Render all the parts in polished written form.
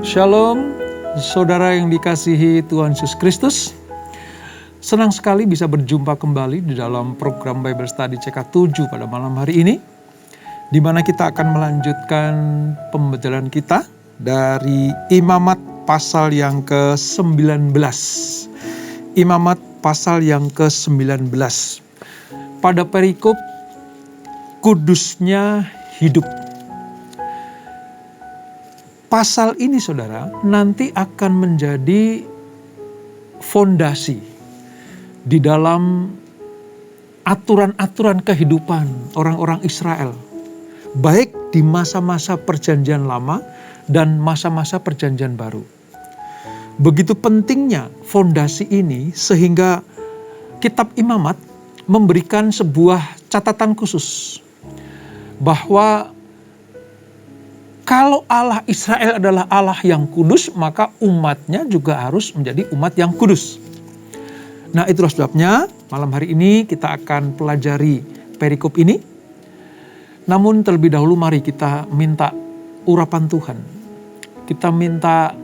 Shalom, saudara yang dikasihi Tuhan Yesus Kristus. Senang sekali bisa berjumpa kembali di dalam program Bible Study CK7 pada malam hari ini, di mana kita akan melanjutkan pembelajaran kita dari Imamat pasal yang ke-19. Imamat pasal yang ke-19. Pada perikop kudusnya hidup. Pasal ini saudara nanti akan menjadi fondasi di dalam aturan-aturan kehidupan orang-orang Israel. Baik di masa-masa perjanjian lama dan masa-masa perjanjian baru. Begitu pentingnya fondasi ini sehingga kitab Imamat memberikan sebuah catatan khusus. Bahwa kalau Allah Israel adalah Allah yang kudus, maka umatnya juga harus menjadi umat yang kudus. Nah, itulah sebabnya malam hari ini kita akan pelajari perikop ini. Namun terlebih dahulu mari kita minta urapan Tuhan. Kita minta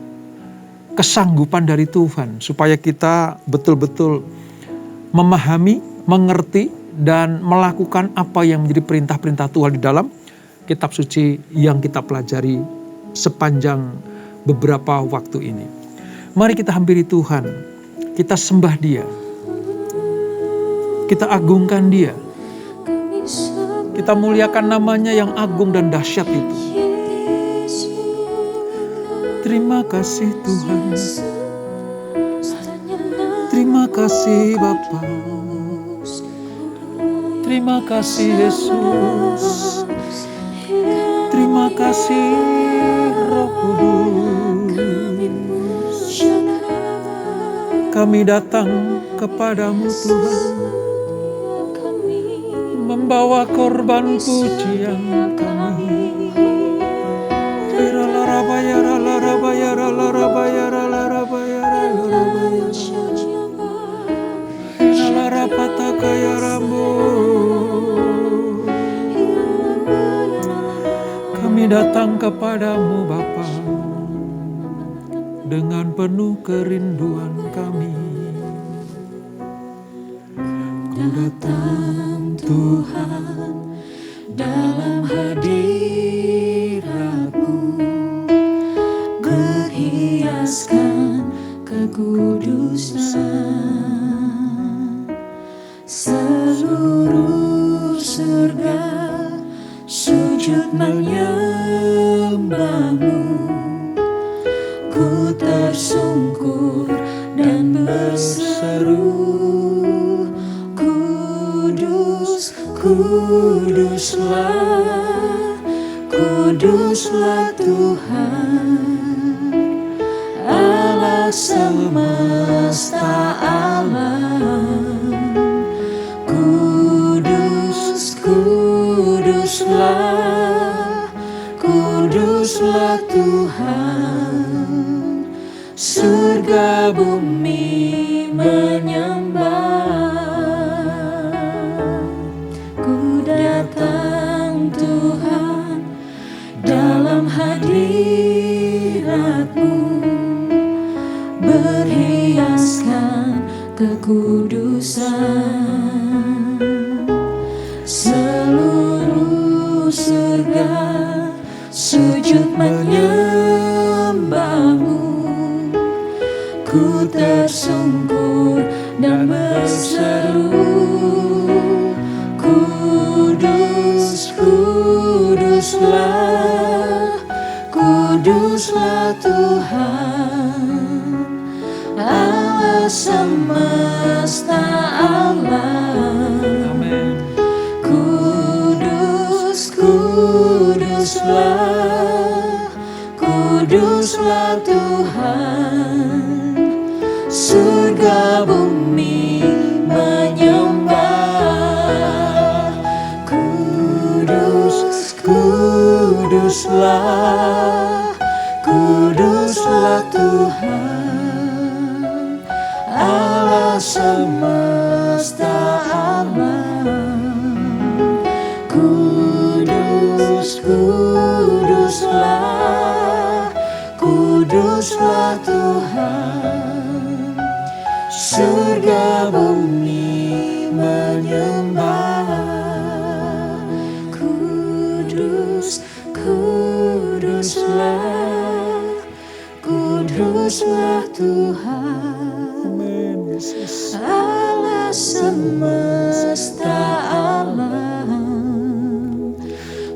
kesanggupan dari Tuhan supaya kita betul-betul memahami, mengerti, dan melakukan apa yang menjadi perintah-perintah Tuhan di dalam kitab suci yang kita pelajari sepanjang beberapa waktu ini. Mari kita hampiri Tuhan, kita sembah Dia, kita agungkan Dia, kita muliakan namanya yang agung dan dahsyat itu. Terima kasih Tuhan, terima kasih Bapa, terima kasih Yesus. Terima kasih Roh Kudus. Kami datang kepadamu Tuhan, membawa korban pujian kami. Kami datang kepadamu Bapa dengan penuh kerinduan kami. Ku datang Tuhan dalam hadirat-Mu, berhiaskan kekudusan. Seluruh surga sujud menyembah-Mu, ku tersungkur dan berseru, Kudus, kuduslah, kuduslah Tuhan, Allah semesta alam. Kudus, kuduslah, kuduslah Tuhan, surga bumi menyembah. Ku datang Tuhan dalam hadirat-Mu, berhiaskan kekudusan. Seluruh surga sujud menyembah-Mu, ku tersungkur dan berseru, Kudus, kuduslah, kuduslah Tuhan, Allah semesta alam. Kudus, kuduslah, kuduslah Tuhan, surga bumi menyembah. Kudus, kuduslah, kuduslah Tuhan, Allah semesta alam. Kudus, kuduslah, kudus Kuduslah Tuhan, surga bumi menyembah. Kudus, kuduslah, kuduslah Tuhan, Allah semesta alam.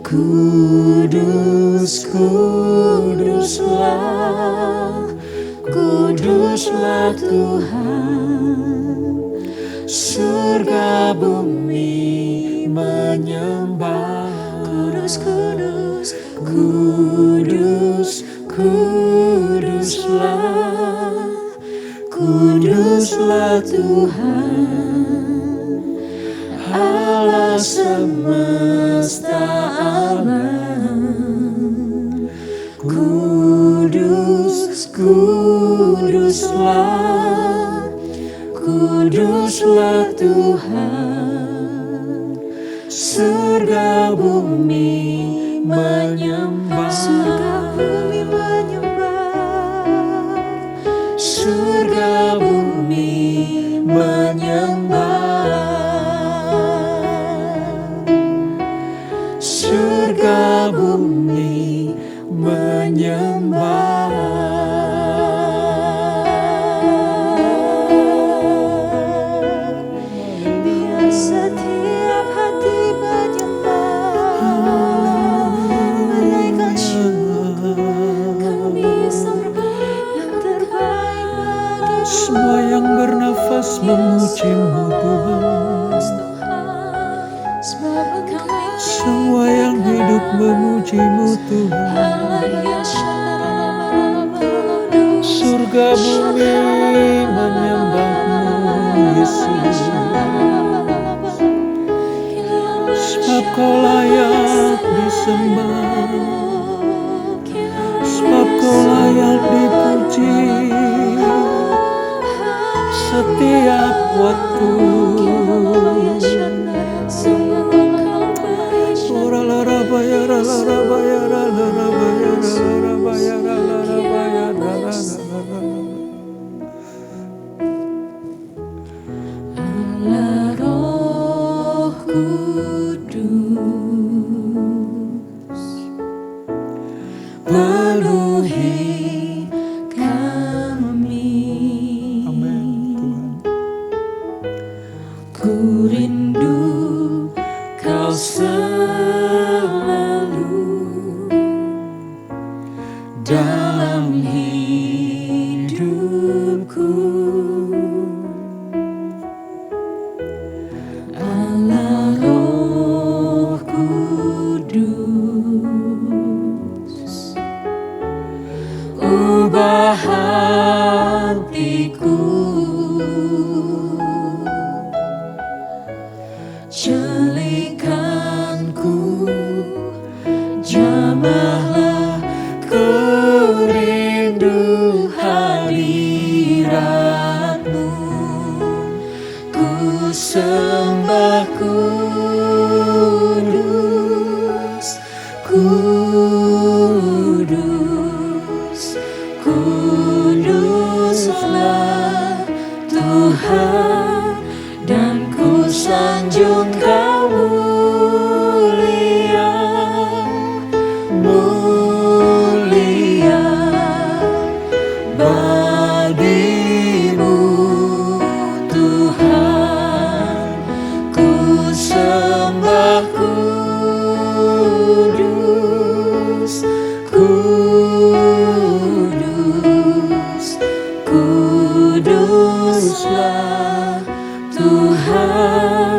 Kudus, kuduslah, kuduslah Tuhan, surga bumi menyembah. Kudus, kudus, kudus, kuduslah, kuduslah Tuhan, Allah semesta alam. Kudus, kuduslah, kuduslah Tuhan, surga bumi menyembah. Surga bumi menyembah, surga bumi menyembah, surga bumi menyembah. Biar setiap hati menyembah, menaikkan syukur, kami sembah yang terbaik bagi Semua yang bernafas memuji-Mu Tuhan, sebab Engkau semua yang hidup memuji-Mu Tuhan. Surga bumi menyembah-Mu Yesus, sebab Kau layak disembah, sebab Kau layak dipuji setiap waktu. Allah Roh Kudus, penuhi kami. Amin Tuhan. Ku rindu Kau selalu dalam hidupku. Allah Roh Kudus, ubah hatiku, jelikanku, jamahlah ku rindu hadirat-Mu. Ku sembah kudus, kudus, kuduslah Tuhan, dan ku sanjung Kau mulia, mulia bagi-Mu Tuhan. Ku sembah kudus, kudus, kuduslah Tuhan,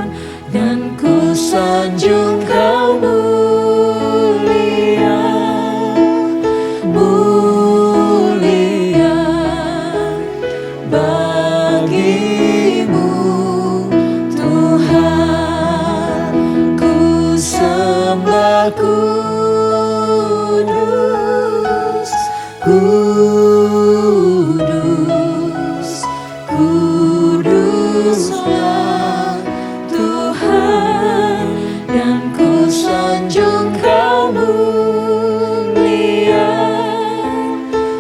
dan ku sanjung Kau mulia, mulia bagi-Mu Tuhan. Ku sembah kudus, kudus, kuduslah Tuhan, dan ku sanjung Kau mulia,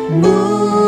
mulia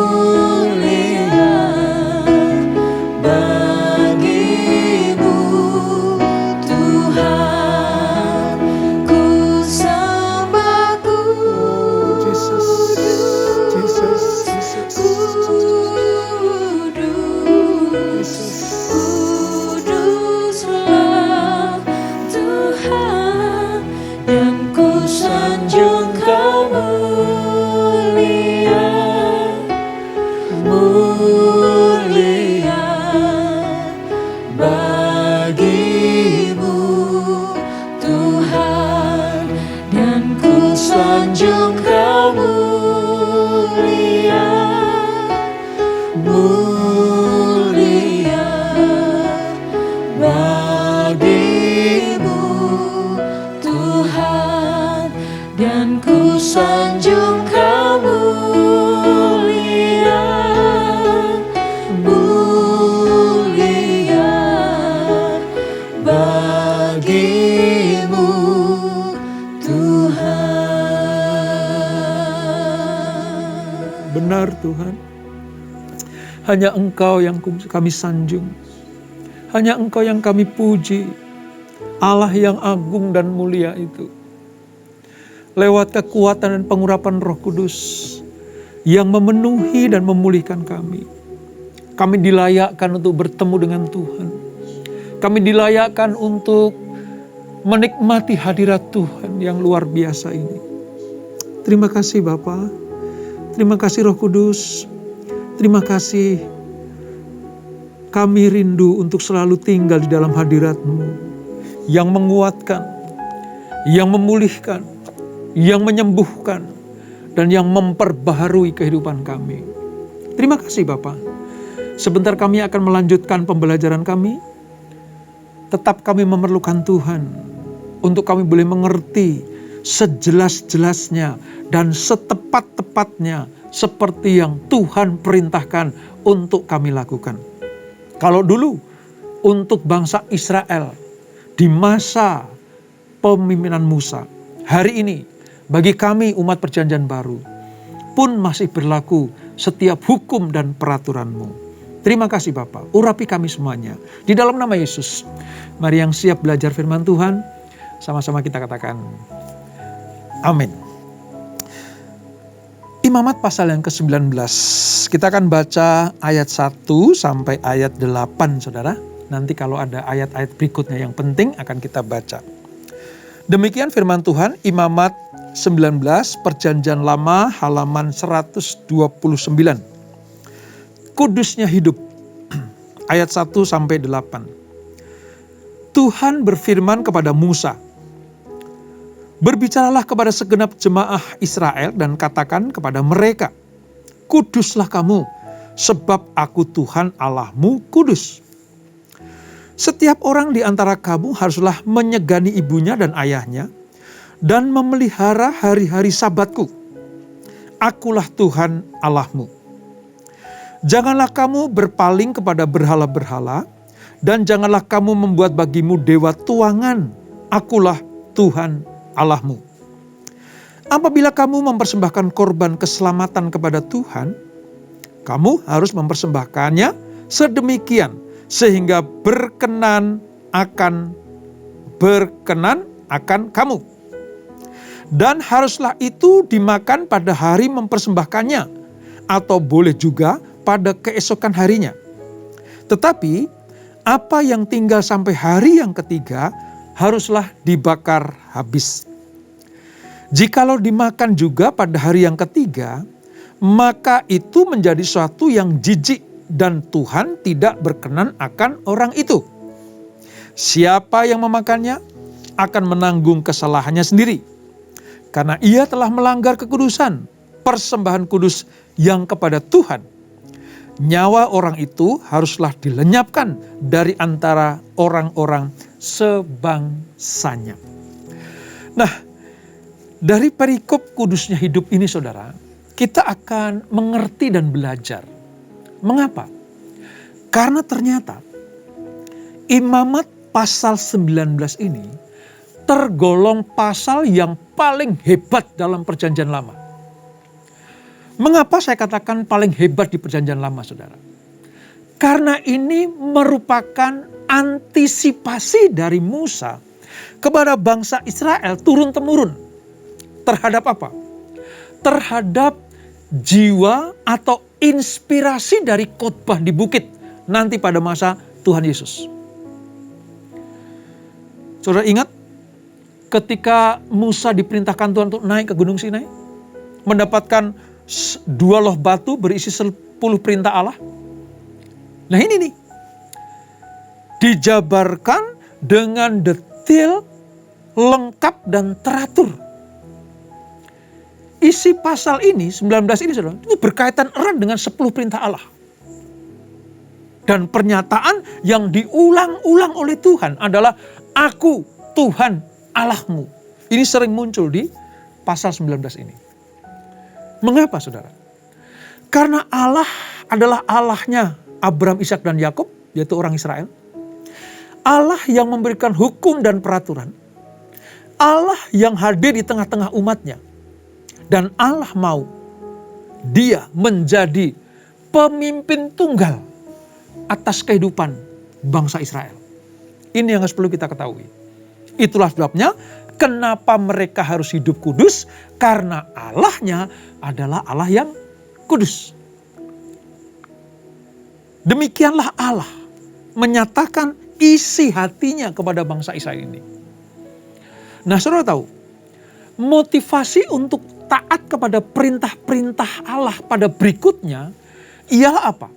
benar Tuhan. Hanya Engkau yang kami sanjung. Hanya Engkau yang kami puji. Allah yang agung dan mulia itu. Lewat kekuatan dan pengurapan Roh Kudus yang memenuhi dan memulihkan kami. Kami dilayakkan untuk bertemu dengan Tuhan. Kami dilayakkan untuk menikmati hadirat Tuhan yang luar biasa ini. Terima kasih Bapa. Terima kasih Roh Kudus. Terima kasih. Kami rindu untuk selalu tinggal di dalam hadirat-Mu yang menguatkan, yang memulihkan, yang menyembuhkan, dan yang memperbaharui kehidupan kami. Terima kasih Bapa. Sebentar kami akan melanjutkan pembelajaran kami. Tetap kami memerlukan Tuhan untuk kami boleh mengerti sejelas-jelasnya dan setepat-tepatnya seperti yang Tuhan perintahkan untuk kami lakukan. Kalau dulu untuk bangsa Israel di masa pemimpinan Musa, hari ini bagi kami umat perjanjian baru pun masih berlaku setiap hukum dan peraturan-Mu. Terima kasih Bapa, urapi kami semuanya. Di dalam nama Yesus, mari yang siap belajar firman Tuhan, sama-sama kita katakan, amin. Imamat pasal yang ke-19, kita akan baca ayat 1 sampai ayat 8 saudara. Nanti kalau ada ayat-ayat berikutnya yang penting akan kita baca. Demikian firman Tuhan, Imamat 19, Perjanjian Lama, halaman 129. Kudusnya hidup, ayat 1 sampai 8. Tuhan berfirman kepada Musa, berbicaralah kepada segenap jemaah Israel dan katakan kepada mereka, kuduslah kamu, sebab aku Tuhan Allahmu kudus. Setiap orang di antara kamu haruslah menyegani ibunya dan ayahnya, dan memelihara hari-hari sabatku. Akulah Tuhan Allahmu. Janganlah kamu berpaling kepada berhala-berhala, dan janganlah kamu membuat bagimu dewa tuangan. Akulah Tuhan Allahmu. Apabila kamu mempersembahkan korban keselamatan kepada Tuhan, kamu harus mempersembahkannya sedemikian sehingga berkenan akan kamu. Dan haruslah itu dimakan pada hari mempersembahkannya, atau boleh juga pada keesokan harinya. Tetapi apa yang tinggal sampai hari yang ketiga haruslah dibakar habis. Jikalau dimakan juga pada hari yang ketiga, maka itu menjadi suatu yang jijik dan Tuhan tidak berkenan akan orang itu. Siapa yang memakannya akan menanggung kesalahannya sendiri, karena ia telah melanggar kekudusan, persembahan kudus yang kepada Tuhan. Nyawa orang itu haruslah dilenyapkan dari antara orang-orang sebangsanya. Nah, dari perikop kudusnya hidup ini saudara, kita akan mengerti dan belajar. Mengapa? Karena ternyata Imamat pasal 19 ini tergolong pasal yang paling hebat dalam perjanjian lama. Mengapa saya katakan paling hebat di perjanjian lama saudara? Karena ini merupakan antisipasi dari Musa kepada bangsa Israel turun-temurun. Terhadap apa? Terhadap jiwa atau inspirasi dari khotbah di bukit nanti pada masa Tuhan Yesus. Saudara ingat ketika Musa diperintahkan Tuhan untuk naik ke Gunung Sinai, mendapatkan 2 loh batu berisi 10 perintah Allah. Nah ini nih, dijabarkan dengan detail, lengkap dan teratur. Isi pasal ini, 19 ini saudara, itu berkaitan erat dengan 10 perintah Allah. Dan pernyataan yang diulang-ulang oleh Tuhan adalah, aku Tuhan Allahmu. Ini sering muncul di pasal 19 ini. Mengapa saudara? Karena Allah adalah Allahnya Abraham, Ishak dan Yakub, yaitu orang Israel. Allah yang memberikan hukum dan peraturan. Allah yang hadir di tengah-tengah umatnya. Dan Allah mau dia menjadi pemimpin tunggal atas kehidupan bangsa Israel. Ini yang harus perlu kita ketahui. Itulah sebabnya kenapa mereka harus hidup kudus, karena Allahnya adalah Allah yang kudus. Demikianlah Allah menyatakan isi hatinya kepada bangsa Israel ini. Nah, saudara tahu, motivasi untuk taat kepada perintah-perintah Allah pada berikutnya ialah apa?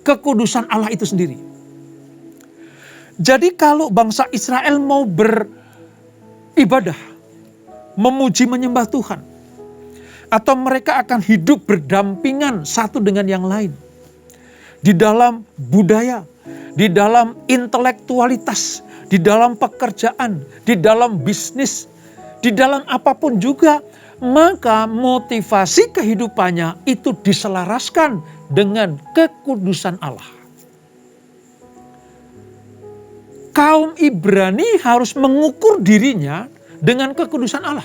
Kekudusan Allah itu sendiri. Jadi kalau bangsa Israel mau beribadah, memuji menyembah Tuhan, atau mereka akan hidup berdampingan satu dengan yang lain, di dalam budaya, di dalam intelektualitas, di dalam pekerjaan, di dalam bisnis, di dalam apapun juga, maka motivasi kehidupannya itu diselaraskan dengan kekudusan Allah. Kaum Ibrani harus mengukur dirinya dengan kekudusan Allah.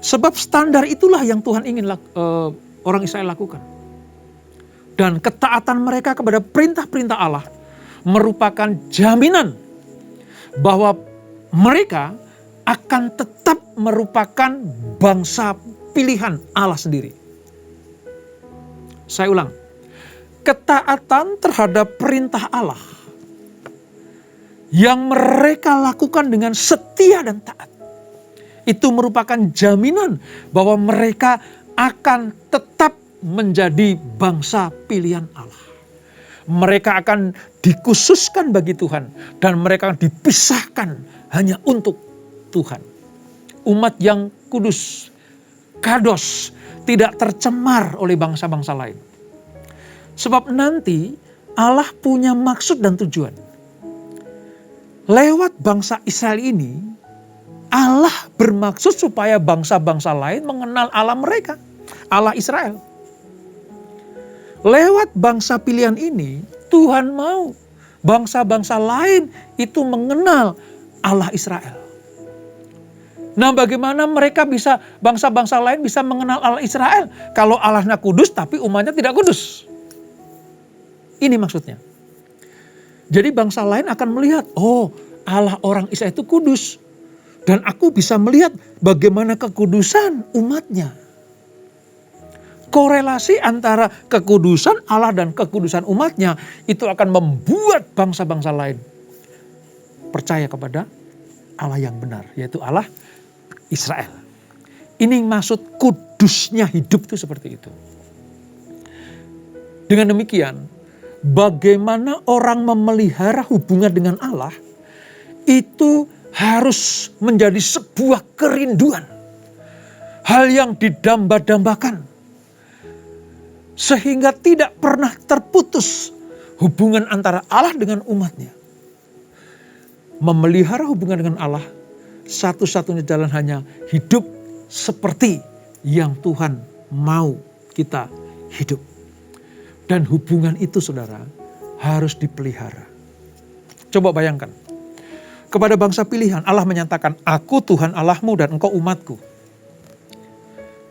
Sebab standar itulah yang Tuhan ingin orang Israel lakukan. Dan ketaatan mereka kepada perintah-perintah Allah merupakan jaminan bahwa mereka akan tetap merupakan bangsa pilihan Allah sendiri. Saya ulang, ketaatan terhadap perintah Allah yang mereka lakukan dengan setia dan taat, itu merupakan jaminan bahwa mereka akan tetap menjadi bangsa pilihan Allah. Mereka akan dikhususkan bagi Tuhan dan mereka akan dipisahkan hanya untuk Tuhan. Umat yang kudus, kados, tidak tercemar oleh bangsa-bangsa lain. Sebab nanti Allah punya maksud dan tujuan. Lewat bangsa Israel ini, Allah bermaksud supaya bangsa-bangsa lain mengenal Allah mereka, Allah Israel. Lewat bangsa pilihan ini, Tuhan mau bangsa-bangsa lain itu mengenal Allah Israel. Nah, bagaimana mereka bisa, bangsa-bangsa lain bisa mengenal Allah Israel kalau Allahnya kudus tapi umatnya tidak kudus? Ini maksudnya. Jadi bangsa lain akan melihat, oh, Allah orang Israel itu kudus. Dan aku bisa melihat bagaimana kekudusan umatnya. Korelasi antara kekudusan Allah dan kekudusan umatnya itu akan membuat bangsa-bangsa lain percaya kepada Allah yang benar, yaitu Allah Israel. Ini maksud kudusnya hidup itu seperti itu. Dengan demikian, bagaimana orang memelihara hubungan dengan Allah itu harus menjadi sebuah kerinduan. Hal yang didamba-dambakan. Sehingga tidak pernah terputus hubungan antara Allah dengan umatnya. Memelihara hubungan dengan Allah, satu-satunya jalan hanya hidup seperti yang Tuhan mau kita hidup. Dan hubungan itu, saudara, harus dipelihara. Coba bayangkan, kepada bangsa pilihan Allah menyatakan, aku Tuhan Allahmu dan engkau umatku.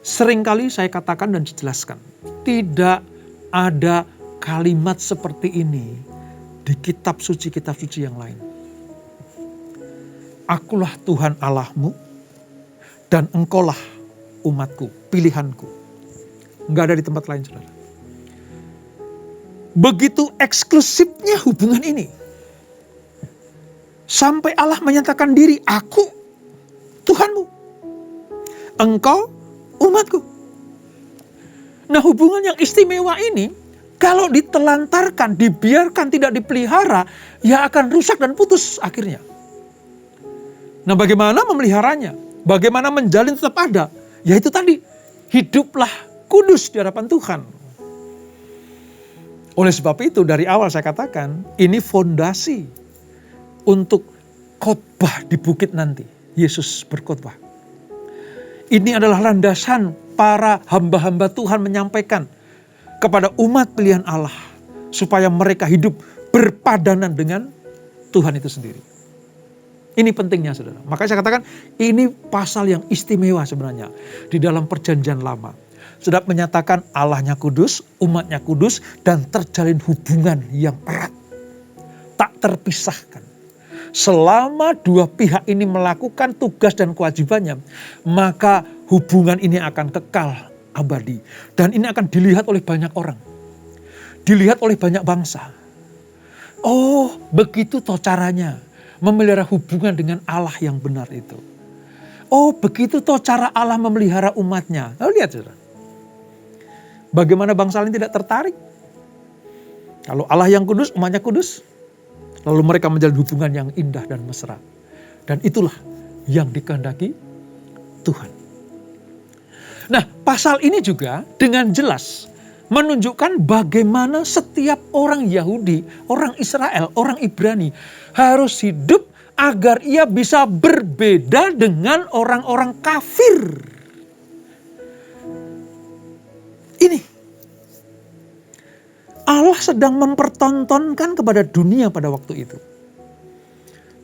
Seringkali saya katakan dan dijelaskan, tidak ada kalimat seperti ini di kitab suci yang lain. Akulah Tuhan Allahmu dan engkaulah umatku, pilihanku. Enggak ada di tempat lain, saudara. Begitu eksklusifnya hubungan ini. Sampai Allah menyatakan diri, aku Tuhanmu, engkau umatku. Nah, hubungan yang istimewa ini kalau ditelantarkan, dibiarkan, tidak dipelihara, ya akan rusak dan putus akhirnya. Nah, bagaimana memeliharanya? Bagaimana menjalin tetap ada? Ya itu tadi, hiduplah kudus di hadapan Tuhan. Oleh sebab itu dari awal saya katakan, ini fondasi untuk khotbah di bukit nanti. Yesus berkhotbah. Ini adalah landasan para hamba-hamba Tuhan menyampaikan kepada umat pilihan Allah. Supaya mereka hidup berpadanan dengan Tuhan itu sendiri. Ini pentingnya, saudara. Makanya saya katakan ini pasal yang istimewa sebenarnya di dalam perjanjian lama. Sedap menyatakan Allahnya kudus, umatnya kudus, dan terjalin hubungan yang erat. Tak terpisahkan. Selama dua pihak ini melakukan tugas dan kewajibannya, maka hubungan ini akan kekal abadi. Dan ini akan dilihat oleh banyak orang. Dilihat oleh banyak bangsa. Oh, begitu toh caranya memelihara hubungan dengan Allah yang benar itu. Oh, begitu toh cara Allah memelihara umatnya. Lalu lihat saudara. Bagaimana bangsa lain tidak tertarik? Kalau Allah yang kudus, umatnya kudus. Lalu mereka menjalin hubungan yang indah dan mesra. Dan itulah yang dikehendaki Tuhan. Nah, pasal ini juga dengan jelas menunjukkan bagaimana setiap orang Yahudi, orang Israel, orang Ibrani harus hidup agar ia bisa berbeda dengan orang-orang kafir. Ini Allah sedang mempertontonkan kepada dunia pada waktu itu.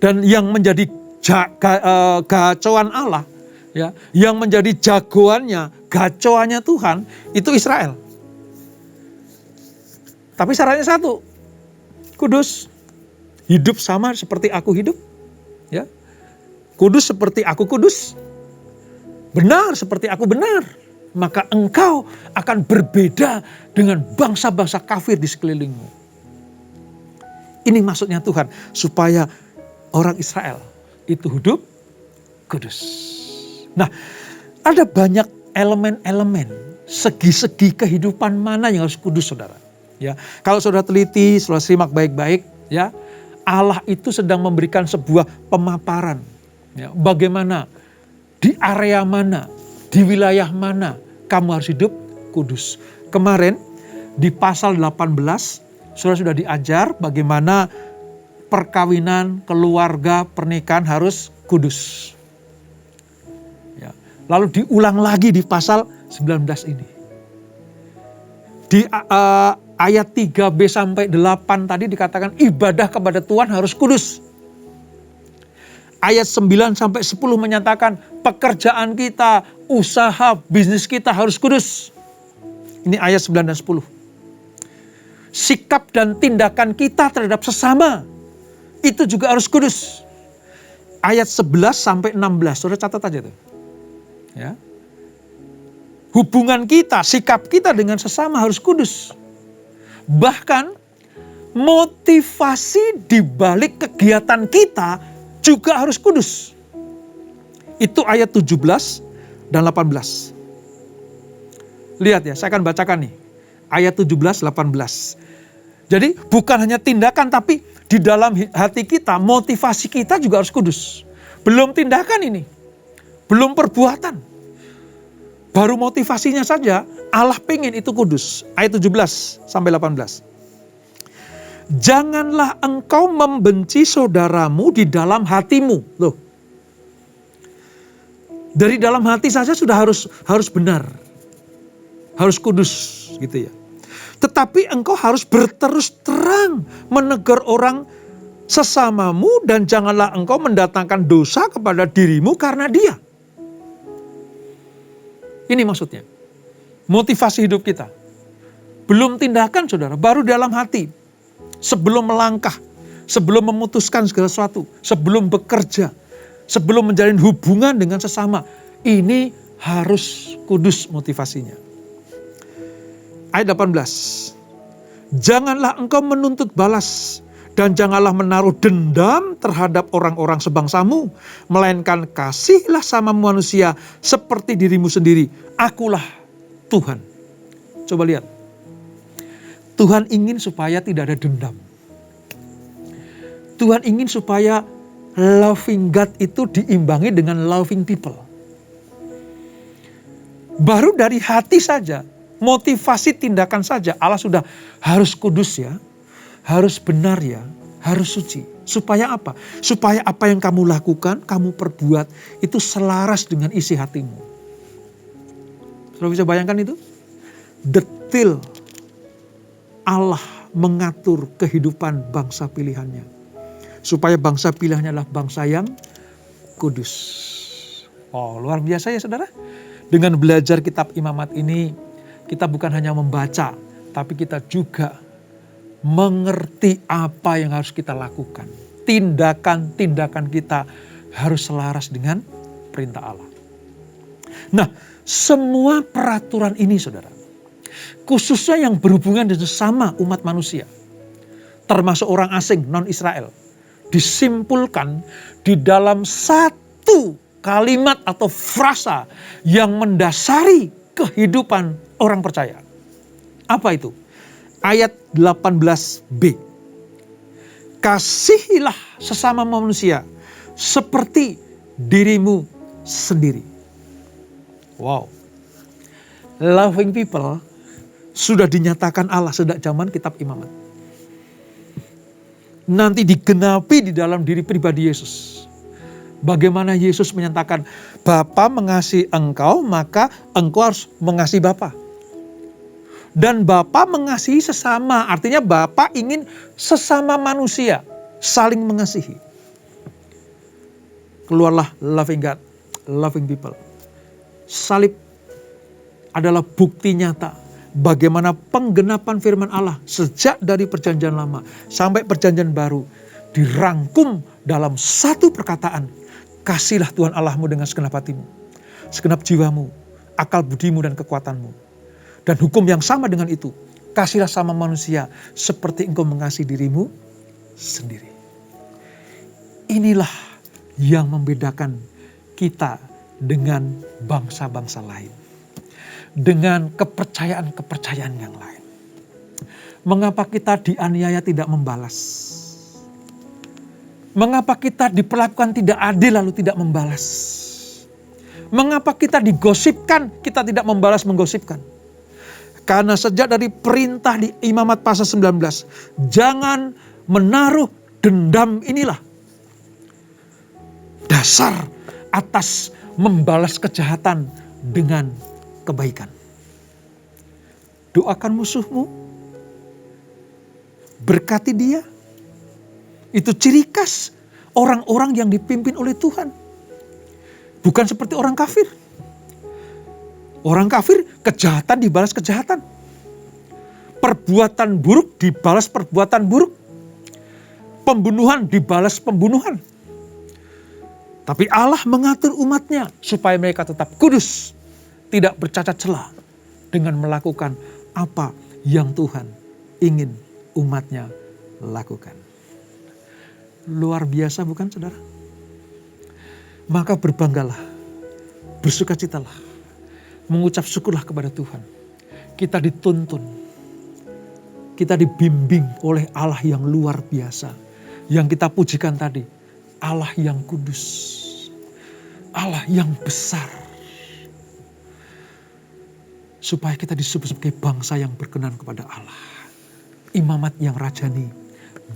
Dan yang menjadi gacauan Allah, ya, yang menjadi jagoannya, gacauannya Tuhan, itu Israel. Tapi syaratnya satu, kudus. Hidup sama seperti aku hidup. Ya. Kudus seperti aku kudus. Benar seperti aku benar. Maka engkau akan berbeda dengan bangsa-bangsa kafir di sekelilingmu. Ini maksudnya Tuhan, supaya orang Israel itu hidup kudus. Nah, ada banyak elemen-elemen, segi-segi kehidupan mana yang harus kudus, saudara. Ya, kalau saudara teliti, saudara simak baik-baik, ya, Allah itu sedang memberikan sebuah pemaparan, ya, bagaimana di area mana, di wilayah mana kamu harus hidup kudus. Kemarin di pasal 18, saudara sudah diajar bagaimana perkawinan, keluarga, pernikahan harus kudus. Ya, lalu diulang lagi di pasal 19 ini. Di ayat 3b sampai 8 tadi dikatakan ibadah kepada Tuhan harus kudus. Ayat 9 sampai 10 menyatakan pekerjaan kita, usaha, bisnis kita harus kudus. Ini ayat 9 dan 10. Sikap dan tindakan kita terhadap sesama itu juga harus kudus. Ayat 11 sampai 16, saudara catat aja tuh. Ya. Hubungan kita, sikap kita dengan sesama harus kudus. Bahkan motivasi di balik kegiatan kita juga harus kudus. Itu ayat 17 dan 18. Lihat ya, saya akan bacakan nih. Ayat 17, 18. Jadi bukan hanya tindakan, tapi di dalam hati kita, motivasi kita juga harus kudus. Belum tindakan ini, belum perbuatan. Baru motivasinya saja, Allah pengen itu kudus. Ayat 17 sampai 18. Janganlah engkau membenci saudaramu di dalam hatimu. Loh. Dari dalam hati saja sudah harus benar. Harus kudus gitu ya. Tetapi engkau harus berterus terang menegur orang sesamamu dan janganlah engkau mendatangkan dosa kepada dirimu karena dia. Ini maksudnya. Motivasi hidup kita. Belum tindakan saudara, baru dalam hati. Sebelum melangkah, sebelum memutuskan segala sesuatu, sebelum bekerja, sebelum menjalin hubungan dengan sesama. Ini harus kudus motivasinya. Ayat 18. Janganlah engkau menuntut balas dan janganlah menaruh dendam terhadap orang-orang sebangsamu, melainkan kasihlah sama manusia seperti dirimu sendiri. Akulah Tuhan. Coba lihat. Tuhan ingin supaya tidak ada dendam. Tuhan ingin supaya loving God itu diimbangi dengan loving people. Baru dari hati saja, motivasi tindakan saja Allah sudah harus kudus ya. Harus benar ya, harus suci. Supaya apa? Supaya apa yang kamu lakukan, kamu perbuat, itu selaras dengan isi hatimu. Saudara bisa bayangkan itu? Detil Allah mengatur kehidupan bangsa pilihannya. Supaya bangsa pilihannya adalah bangsa yang kudus. Oh, luar biasa ya saudara. Dengan belajar kitab Imamat ini, kita bukan hanya membaca, tapi kita juga mengerti apa yang harus kita lakukan. Tindakan-tindakan kita harus selaras dengan perintah Allah. Nah, semua peraturan ini saudara, khususnya yang berhubungan dengan sesama umat manusia, termasuk orang asing non-Israel, disimpulkan di dalam satu kalimat atau frasa yang mendasari kehidupan orang percaya. Apa itu? Ayat 18b. Kasihilah sesama manusia seperti dirimu sendiri. Wow. Loving people sudah dinyatakan Allah sejak zaman kitab Imamat. Nanti digenapi di dalam diri pribadi Yesus. Bagaimana Yesus menyatakan, Bapa mengasihi engkau, maka engkau harus mengasihi Bapa. Dan Bapa mengasihi sesama, artinya Bapa ingin sesama manusia saling mengasihi. Keluarlah loving God, loving people. Salib adalah bukti nyata bagaimana penggenapan firman Allah sejak dari perjanjian lama sampai perjanjian baru dirangkum dalam satu perkataan. Kasihlah Tuhan Allahmu dengan segenap hatimu, segenap jiwamu, akal budimu dan kekuatanmu. Dan hukum yang sama dengan itu, kasihlah sama manusia seperti engkau mengasihi dirimu sendiri. Inilah yang membedakan kita dengan bangsa-bangsa lain. Dengan kepercayaan-kepercayaan yang lain. Mengapa kita dianiaya tidak membalas? Mengapa kita diperlakukan tidak adil lalu tidak membalas? Mengapa kita digosipkan, kita tidak membalas menggosipkan? Karena sejak dari perintah di Imamat pasal 19, jangan menaruh dendam, inilah dasar atas membalas kejahatan dengan kebaikan. Doakan musuhmu, berkati dia. Itu ciri khas orang-orang yang dipimpin oleh Tuhan. Bukan seperti orang kafir. Orang kafir kejahatan dibalas kejahatan. Perbuatan buruk dibalas perbuatan buruk. Pembunuhan dibalas pembunuhan. Tapi Allah mengatur umatnya supaya mereka tetap kudus. Tidak bercacat celah dengan melakukan apa yang Tuhan ingin umatnya lakukan. Luar biasa bukan saudara? Maka berbanggalah, bersukacitalah, mengucap syukurlah kepada Tuhan. Kita dituntun, kita dibimbing oleh Allah yang luar biasa. Yang kita pujikan tadi, Allah yang kudus, Allah yang besar. Supaya kita disebut sebagai bangsa yang berkenan kepada Allah. Imamat yang rajani,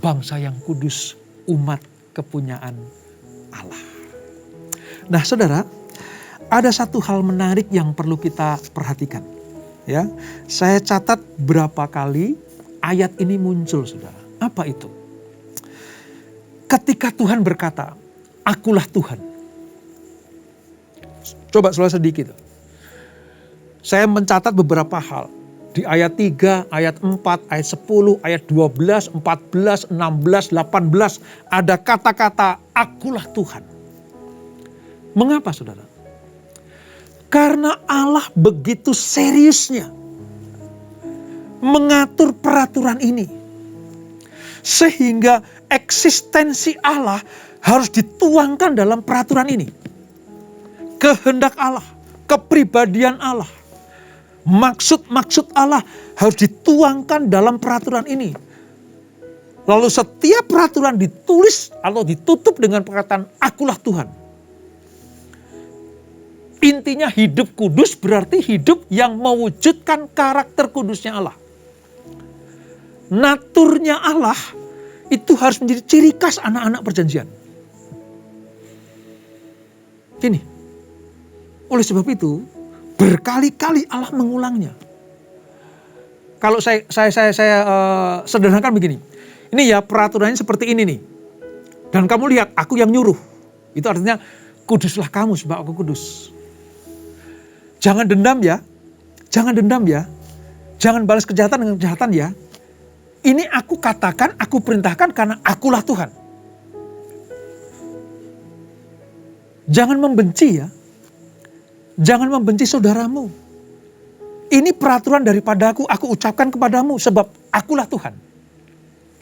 bangsa yang kudus, umat kepunyaan Allah. Nah saudara, ada satu hal menarik yang perlu kita perhatikan. Ya, saya catat berapa kali ayat ini muncul saudara. Apa itu? Ketika Tuhan berkata, akulah Tuhan. Coba saudara sedikit. Saya mencatat beberapa hal. Di ayat 3, ayat 4, ayat 10, ayat 12, 14, 16, 18. Ada kata-kata akulah Tuhan. Mengapa saudara? Karena Allah begitu seriusnya mengatur peraturan ini. Sehingga eksistensi Allah harus dituangkan dalam peraturan ini. Kehendak Allah, kepribadian Allah. Maksud-maksud Allah harus dituangkan dalam peraturan ini. Lalu setiap peraturan ditulis atau ditutup dengan perkataan akulah Tuhan. Intinya hidup kudus berarti hidup yang mewujudkan karakter kudusnya Allah. Naturnya Allah itu harus menjadi ciri khas anak-anak perjanjian. Ini. Oleh sebab itu, berkali-kali Allah mengulangnya. Kalau saya sederhanakan begini. Ini ya peraturannya seperti ini nih. Dan kamu lihat aku yang nyuruh. Itu artinya kuduslah kamu sebab aku kudus. Jangan dendam ya. Jangan dendam ya. Jangan balas kejahatan dengan kejahatan ya. Ini aku katakan, aku perintahkan karena akulah Tuhan. Jangan membenci ya. Jangan membenci saudaramu. Ini peraturan daripada aku ucapkan kepadamu sebab akulah Tuhan.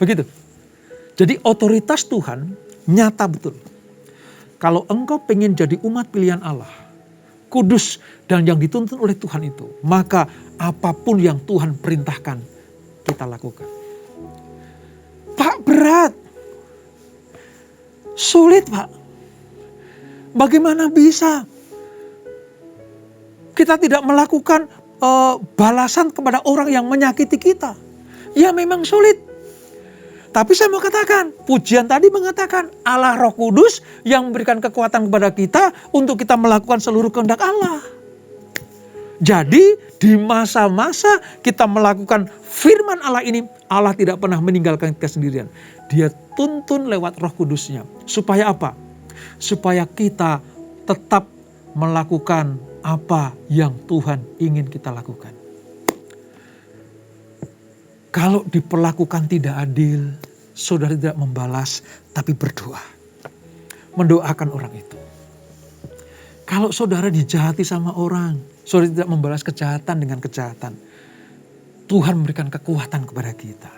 Begitu. Jadi otoritas Tuhan nyata betul. Kalau engkau pengen jadi umat pilihan Allah, kudus dan yang dituntun oleh Tuhan itu, maka apapun yang Tuhan perintahkan, kita lakukan. Pak, berat. Sulit, Pak. Bagaimana bisa kita tidak melakukan balasan kepada orang yang menyakiti kita? Ya memang sulit. Tapi saya mau katakan, pujian tadi mengatakan Allah Roh Kudus yang memberikan kekuatan kepada kita untuk kita melakukan seluruh kehendak Allah. Jadi di masa-masa kita melakukan firman Allah ini, Allah tidak pernah meninggalkan kita sendirian. Dia tuntun lewat Roh Kudusnya. Supaya apa? Supaya kita tetap melakukan apa yang Tuhan ingin kita lakukan. Kalau diperlakukan tidak adil, saudara tidak membalas, tapi berdoa. Mendoakan orang itu. Kalau saudara dijahati sama orang, saudara tidak membalas kejahatan dengan kejahatan. Tuhan memberikan kekuatan kepada kita.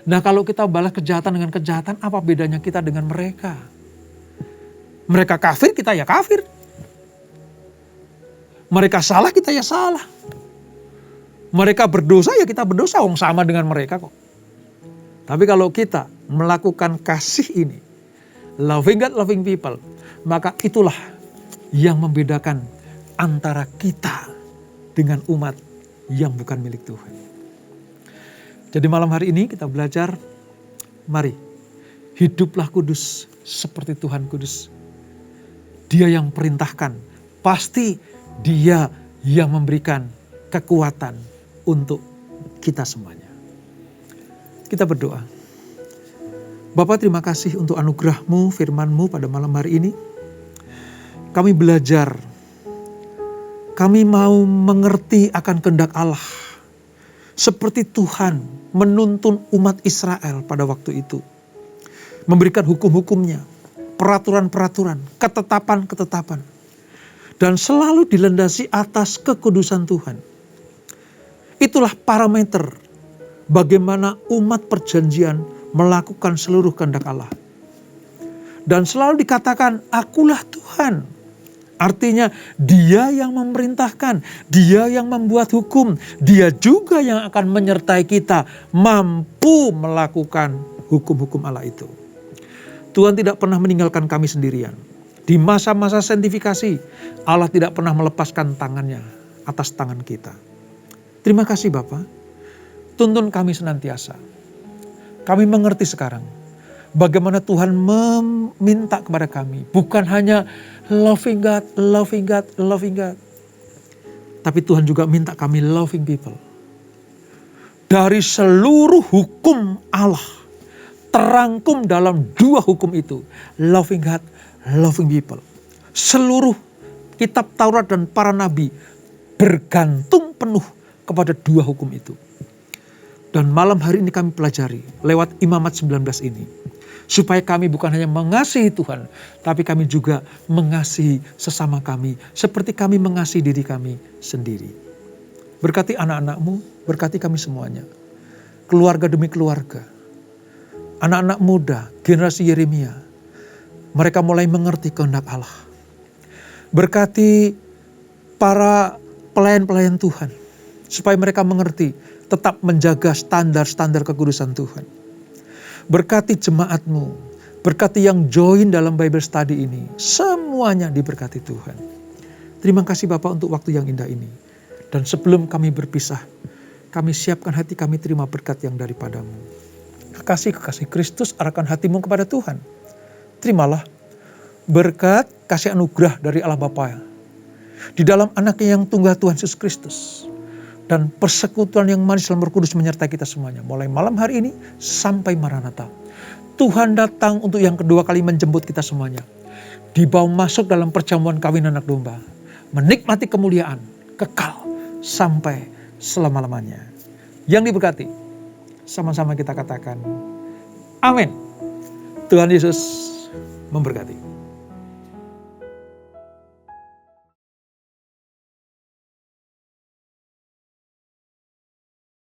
Nah kalau kita balas kejahatan dengan kejahatan, apa bedanya kita dengan mereka? Mereka kafir, kita ya kafir. Mereka salah, kita ya salah. Mereka berdosa, ya kita berdosa. Sama dengan mereka kok. Tapi kalau kita melakukan kasih ini, loving God, loving people, maka itulah yang membedakan antara kita dengan umat yang bukan milik Tuhan. Jadi malam hari ini kita belajar, mari hiduplah kudus seperti Tuhan kudus. Dia yang perintahkan, pasti Dia yang memberikan kekuatan untuk kita semuanya. Kita berdoa. Bapa, terima kasih untuk anugerah-Mu, firman-Mu pada malam hari ini. Kami belajar, kami mau mengerti akan kehendak Allah. Seperti Tuhan menuntun umat Israel pada waktu itu. Memberikan hukum-hukumnya, peraturan-peraturan, ketetapan-ketetapan. Dan selalu dilandasi atas kekudusan Tuhan. Itulah parameter bagaimana umat perjanjian melakukan seluruh kehendak Allah. Dan selalu dikatakan, akulah Tuhan. Artinya Dia yang memerintahkan, Dia yang membuat hukum, Dia juga yang akan menyertai kita mampu melakukan hukum-hukum Allah itu. Tuhan tidak pernah meninggalkan kami sendirian. Di masa-masa sanktifikasi, Allah tidak pernah melepaskan tangannya atas tangan kita. Terima kasih Bapa, tuntun kami senantiasa. Kami mengerti sekarang bagaimana Tuhan meminta kepada kami. Bukan hanya loving God, loving God, loving God. Tapi Tuhan juga minta kami loving people. Dari seluruh hukum Allah, terangkum dalam 2 hukum itu. Loving God, loving people. Seluruh kitab Taurat dan para nabi bergantung penuh kepada 2 hukum itu. Dan malam hari ini kami pelajari lewat Imamat 19 ini. Supaya kami bukan hanya mengasihi Tuhan, tapi kami juga mengasihi sesama kami. Seperti kami mengasihi diri kami sendiri. Berkati anak-anak-Mu, berkati kami semuanya. Keluarga demi keluarga. Anak-anak muda, generasi Yeremia. Mereka mulai mengerti kehendak Allah. Berkati para pelayan-pelayan Tuhan. Supaya mereka mengerti, tetap menjaga standar-standar kekudusan Tuhan. Berkati jemaat-Mu, berkati yang join dalam Bible study ini. Semuanya diberkati Tuhan. Terima kasih Bapak untuk waktu yang indah ini. Dan sebelum kami berpisah, kami siapkan hati kami terima berkat yang daripada-Mu. Kekasih Kristus arahkan hatimu kepada Tuhan. Terimalah berkat kasih anugerah dari Allah Bapa di dalam anaknya yang tunggal Tuhan Yesus Kristus. Dan persekutuan yang manis dalam Roh Kudus menyertai kita semuanya. Mulai malam hari ini sampai Maranatha. Tuhan datang untuk yang kedua kali menjemput kita semuanya. Dibawa masuk dalam perjamuan kawin anak domba. menikmati kemuliaan kekal sampai selama-lamanya. Yang diberkati, sama-sama kita katakan amin. Tuhan Yesus memberkati.